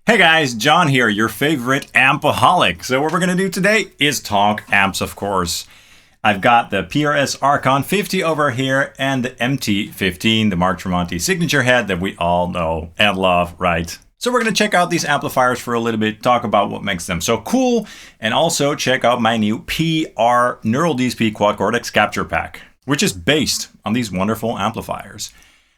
Hey guys, John here, your favorite ampaholic. So what we're going to do today is talk amps, of course. I've got the PRS Archon 50 over here and the MT15, the Mark Tremonti signature head that we all know and love, right? So we're going to check out these amplifiers for a little bit, talk about what makes them so cool, and also check out my new PR Neural DSP Quad Cortex capture pack, which is based on these wonderful amplifiers.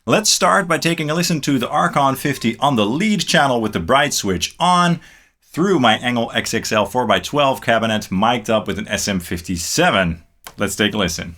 Let's start by taking a listen to the Archon 50 on the lead channel with the bright switch on through my ENGL XXL 4x12 cabinet mic'd up with an SM57. Let's take a listen.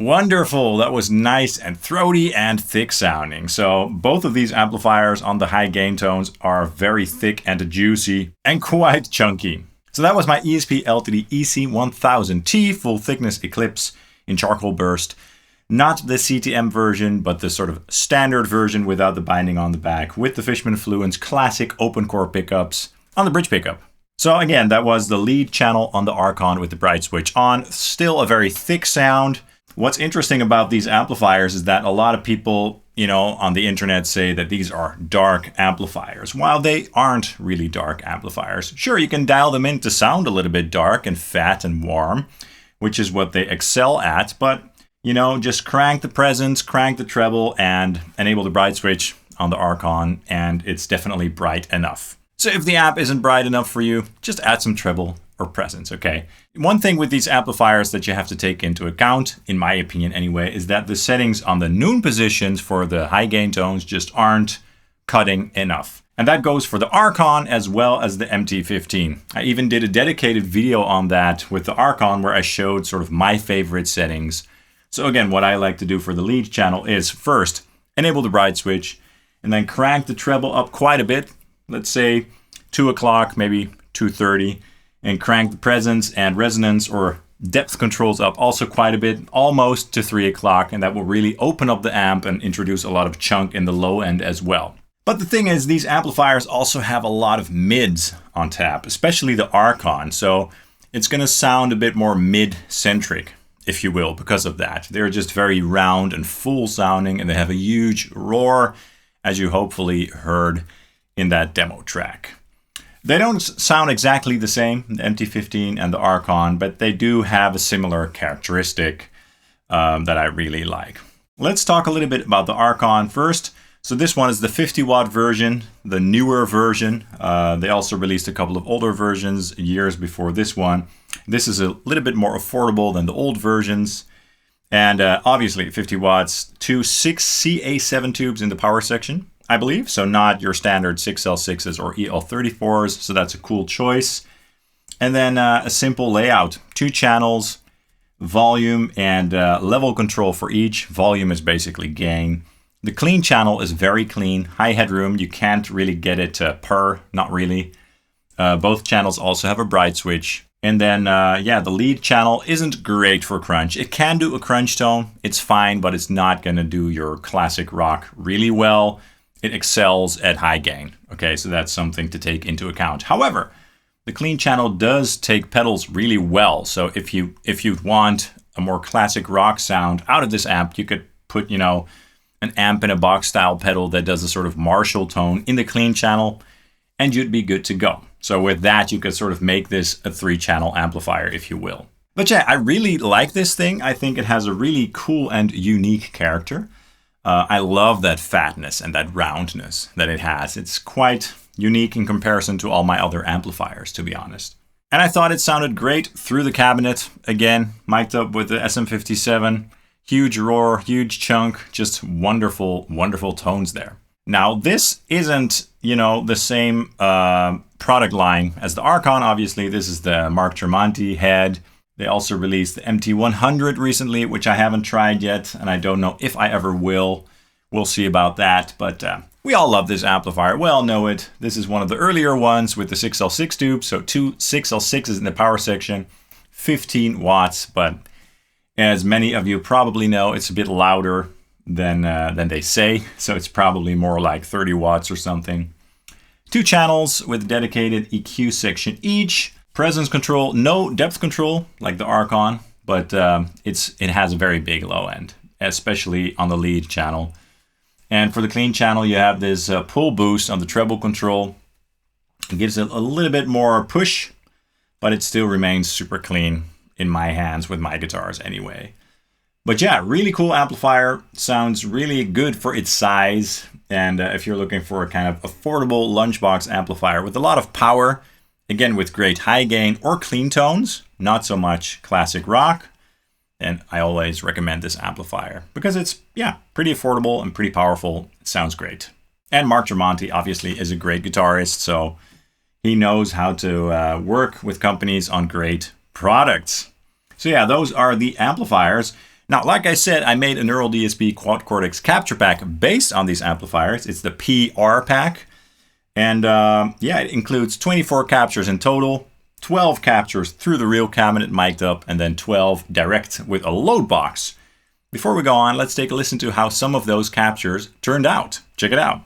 Wonderful, that was nice and throaty and thick sounding. So both of these amplifiers on the high gain tones are very thick and juicy and quite chunky. So that was my ESP LTD EC1000T full thickness Eclipse in charcoal burst. Not the CTM version, but the sort of standard version without the binding on the back with the Fishman Fluence classic open core pickups on the bridge pickup. So again, that was the lead channel on the Archon with the bright switch on. Still a very thick sound. What's interesting about these amplifiers is that a lot of people, on the internet say that these are dark amplifiers, while they aren't really dark amplifiers. Sure, you can dial them in to sound a little bit dark and fat and warm, which is what they excel at, but, just crank the presence, crank the treble, and enable the bright switch on the Archon, and it's definitely bright enough. So if the amp isn't bright enough for you, just add some treble or presence, okay? One thing with these amplifiers that you have to take into account, in my opinion anyway, is that the settings on the noon positions for the high gain tones just aren't cutting enough. And that goes for the Archon as well as the MT15. I even did a dedicated video on that with the Archon where I showed sort of my favorite settings. So again, what I like to do for the lead channel is first enable the bright switch and then crank the treble up quite a bit. Let's say 2 o'clock, maybe 2:30. And crank the presence and resonance or depth controls up also quite a bit, almost to 3 o'clock, and that will really open up the amp and introduce a lot of chunk in the low end as well. But the thing is, these amplifiers also have a lot of mids on tap, especially the Archon, so it's going to sound a bit more mid-centric, if you will, because of that. They're just very round and full sounding, and they have a huge roar, as you hopefully heard in that demo track. They don't sound exactly the same, the MT15 and the Archon, but they do have a similar characteristic that I really like. Let's talk a little bit about the Archon first. So this one is the 50 watt version, the newer version. They also released a couple of older versions years before this one. This is a little bit more affordable than the old versions. And obviously 50 watts, 6 CA7 tubes in the power section, I believe, so not your standard 6L6s or EL34s, so that's a cool choice. And then a simple layout, 2 channels, volume and level control for each. Volume is basically gain. The clean channel is very clean, high headroom, you can't really get it to purr, not really. Both channels also have a bright switch. And then, the lead channel isn't great for crunch. It can do a crunch tone, it's fine, but it's not gonna do your classic rock really well. It excels at high gain. Okay, so that's something to take into account. However, the clean channel does take pedals really well. So if you want a more classic rock sound out of this amp, you could put, an amp in a box style pedal that does a sort of Marshall tone in the clean channel, and you'd be good to go. So with that, you could sort of make this a 3-channel amplifier, if you will. But yeah, I really like this thing. I think it has a really cool and unique character. I love that fatness and that roundness that it has. It's quite unique in comparison to all my other amplifiers, to be honest. And I thought it sounded great through the cabinet. Again, mic'd up with the SM57. Huge roar, huge chunk, just wonderful, wonderful tones there. Now, this isn't, the same product line as the Archon, obviously. This is the Mark Tremonti head. They also released the MT100 recently, which I haven't tried yet, and I don't know if I ever will. We'll see about that, but we all love this amplifier. We all know it. This is one of the earlier ones with the 6L6 tube, so 2 6L6s in the power section, 15 watts, but as many of you probably know, it's a bit louder than they say, so it's probably more like 30 watts or something. 2 channels with dedicated EQ section each. Presence control, no depth control like the Archon, but it has a very big low end, especially on the lead channel. And for the clean channel, you have this pull boost on the treble control. It gives it a little bit more push, but it still remains super clean in my hands with my guitars anyway. But yeah, really cool amplifier. Sounds really good for its size. And if you're looking for a kind of affordable lunchbox amplifier with a lot of power, again, with great high gain or clean tones, not so much classic rock, and I always recommend this amplifier because it's, pretty affordable and pretty powerful. It sounds great. And Mark Tremonti obviously is a great guitarist, so he knows how to work with companies on great products. So yeah, those are the amplifiers. Now, like I said, I made a Neural DSP Quad Cortex capture pack based on these amplifiers. It's the PR pack. And it includes 24 captures in total, 12 captures through the real cabinet mic'd up, and then 12 direct with a load box. Before we go on, let's take a listen to how some of those captures turned out. Check it out.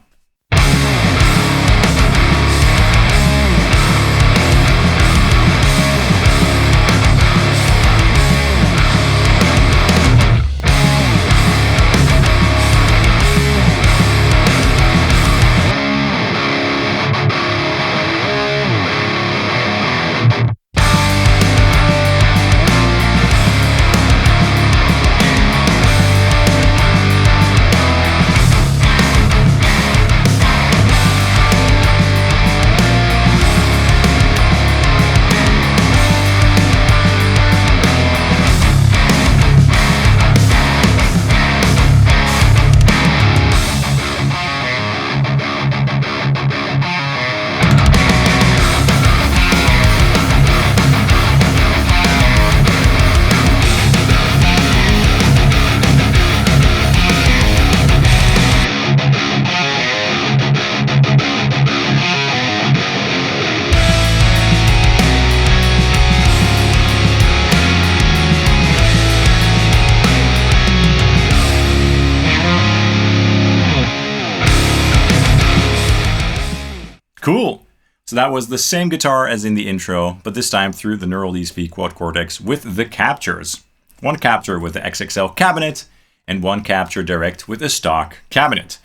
Cool. So that was the same guitar as in the intro, but this time through the Neural DSP Quad Cortex with the captures. One capture with the XXL cabinet and one capture direct with a stock cabinet.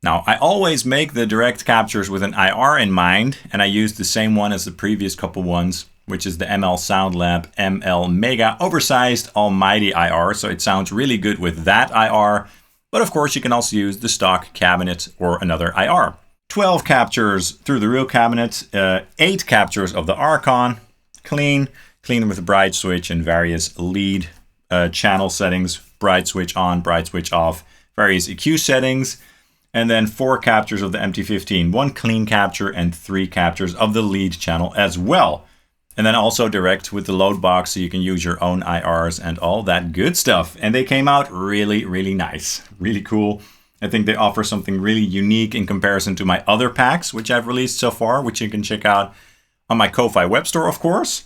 Now, I always make the direct captures with an IR in mind, and I use the same one as the previous couple ones, which is the ML Sound Lab ML Mega Oversized Almighty IR, so it sounds really good with that IR, but of course you can also use the stock cabinet or another IR. 12 captures through the real cabinet, 8 captures of the Archon, clean with a bright switch and various lead channel settings, bright switch on, bright switch off, various EQ settings, and then 4 captures of the MT15, 1 clean capture and 3 captures of the lead channel as well. And then also direct with the load box so you can use your own IRs and all that good stuff. And they came out really, really nice, really cool. I think they offer something really unique in comparison to my other packs, which I've released so far, which you can check out on my Ko-Fi web store, of course.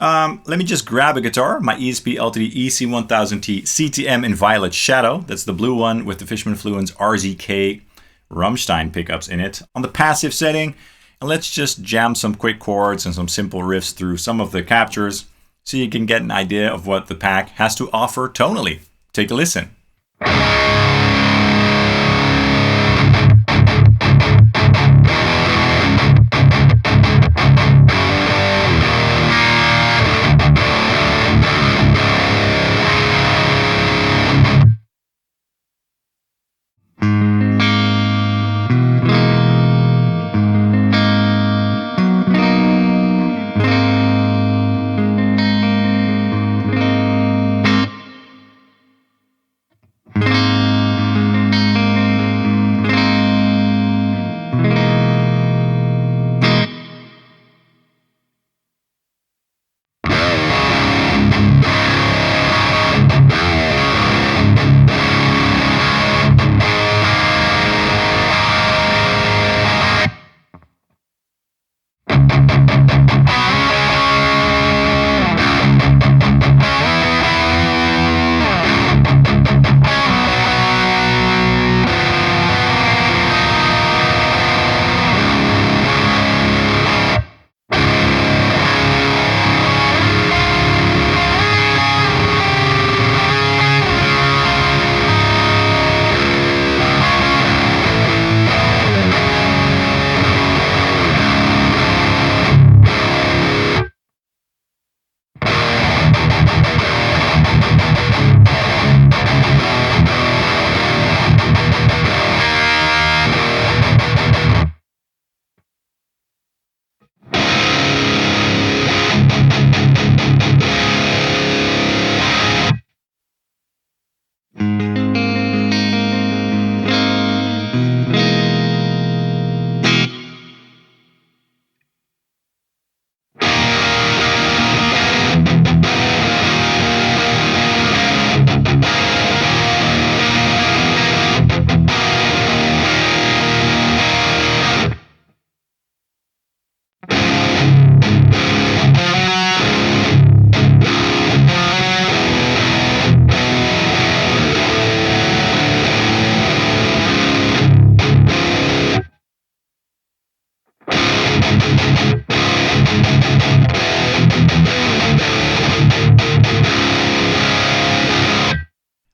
Let me just grab a guitar, my ESP LTD EC1000T CTM in Violet Shadow. That's the blue one with the Fishman Fluence RZK Rammstein pickups in it on the passive setting. And let's just jam some quick chords and some simple riffs through some of the captures so you can get an idea of what the pack has to offer tonally. Take a listen.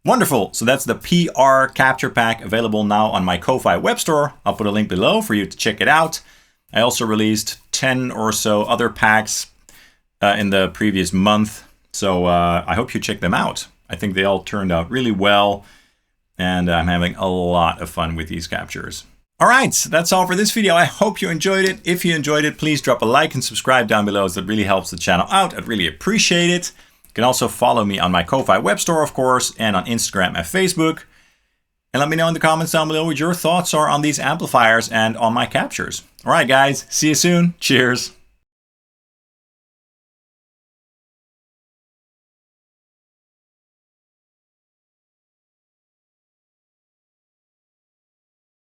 Wonderful. So that's the PR capture pack available now on my Ko-Fi web store. I'll put a link below for you to check it out. I also released 10 or so other packs in the previous month. So I hope you check them out. I think they all turned out really well. And I'm having a lot of fun with these captures. All right, that's all for this video. I hope you enjoyed it. If you enjoyed it, please drop a like and subscribe down below, as that really helps the channel out. I'd really appreciate it. You can also follow me on my Ko-Fi web store, of course, and on Instagram and Facebook. And let me know in the comments down below what your thoughts are on these amplifiers and on my captures. All right, guys, see you soon. Cheers.